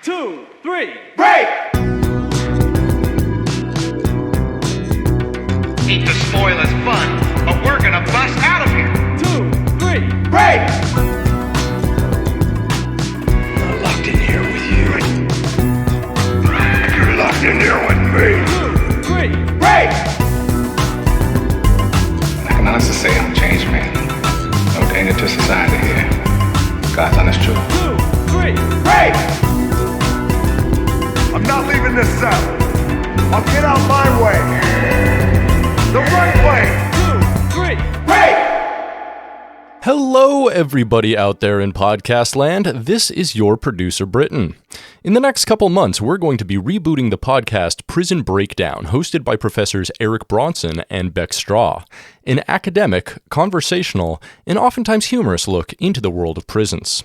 2, 3, break! Hate to spoil his fun, but we're gonna bust out of here. 2, 3, Break! I'm locked in here with you. You're locked in here with me. 2, 3, Break! I can honestly say I'm a changed man. No danger to society here. God's honest truth. 2, 3, Break! I'm not leaving this cell. I'll get out my way. The right way. 2, 3. Break! Hello, everybody out there in podcast land. This is your producer, Britton. In the next couple months, we're going to be rebooting the podcast Prison Breakdown, hosted by Professors Eric Bronson and Beck Straw, an academic, conversational, and oftentimes humorous look into the world of prisons.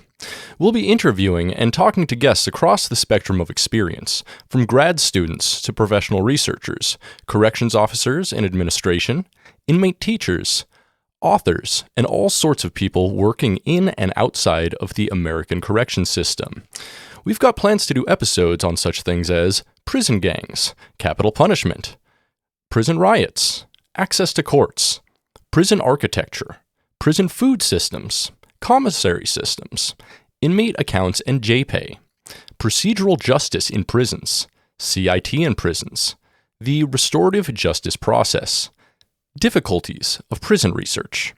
We'll be interviewing and talking to guests across the spectrum of experience, from grad students to professional researchers, corrections officers and administration, inmate teachers, authors, and all sorts of people working in and outside of the American correction system. We've got plans to do episodes on such things as prison gangs, capital punishment, prison riots, access to courts, prison architecture, prison food systems, commissary systems, inmate accounts and J-Pay, procedural justice in prisons, CIT in prisons, the restorative justice process, difficulties of prison research,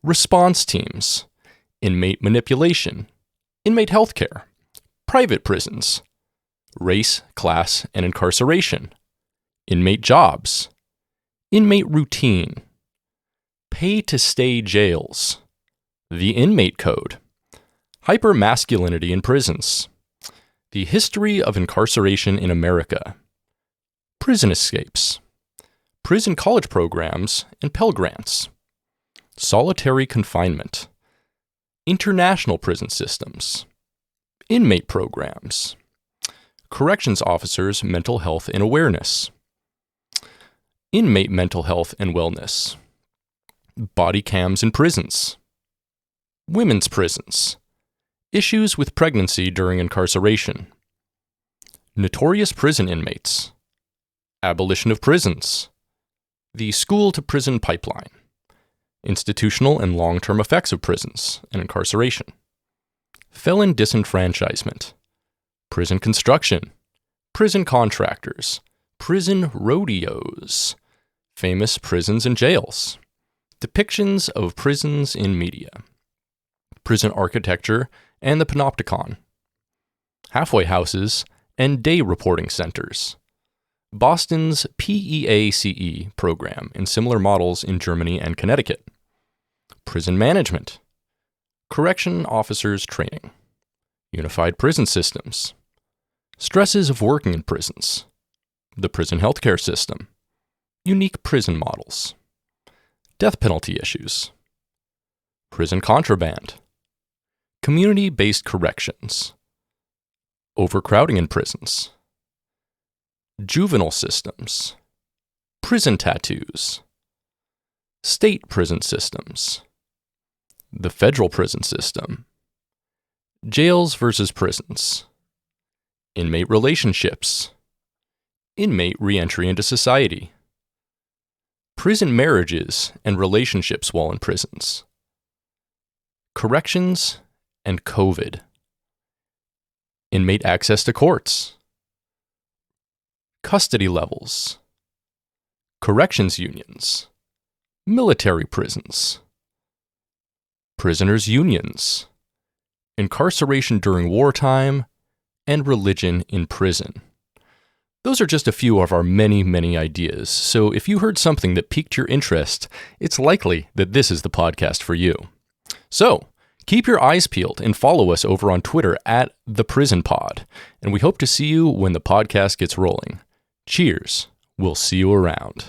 response teams, inmate manipulation, inmate healthcare, private prisons, race, class, and incarceration, inmate jobs, inmate routine, pay-to-stay jails, the inmate code, hypermasculinity in prisons, the history of incarceration in America, prison escapes, prison college programs and Pell Grants, solitary confinement, international prison systems, inmate programs, corrections officers' mental health and awareness, inmate mental health and wellness, body cams in prisons, women's prisons, issues with pregnancy during incarceration, notorious prison inmates, abolition of prisons, the school-to-prison pipeline, institutional and long-term effects of prisons and incarceration, felon disenfranchisement, prison construction, prison contractors, prison rodeos, famous prisons and jails, depictions of prisons in media, prison architecture and the panopticon, halfway houses and day reporting centers, Boston's PEACE program and similar models in Germany and Connecticut, prison management, correction officers training, unified prison systems, stresses of working in prisons, the prison healthcare system, unique prison models, death penalty issues, prison contraband, community-based corrections, overcrowding in prisons, juvenile systems, prison tattoos, state prison systems, the federal prison system, jails versus prisons, inmate relationships, inmate reentry into society, prison marriages and relationships while in prisons, corrections and COVID, inmate access to courts, custody levels, corrections unions, military prisons, prisoners' unions, incarceration during wartime, and religion in prison. Those are just a few of our many, many ideas, so if you heard something that piqued your interest, it's likely that this is the podcast for you. So, keep your eyes peeled and follow us over on Twitter at @ThePrisonPod, and we hope to see you when the podcast gets rolling. Cheers. We'll see you around.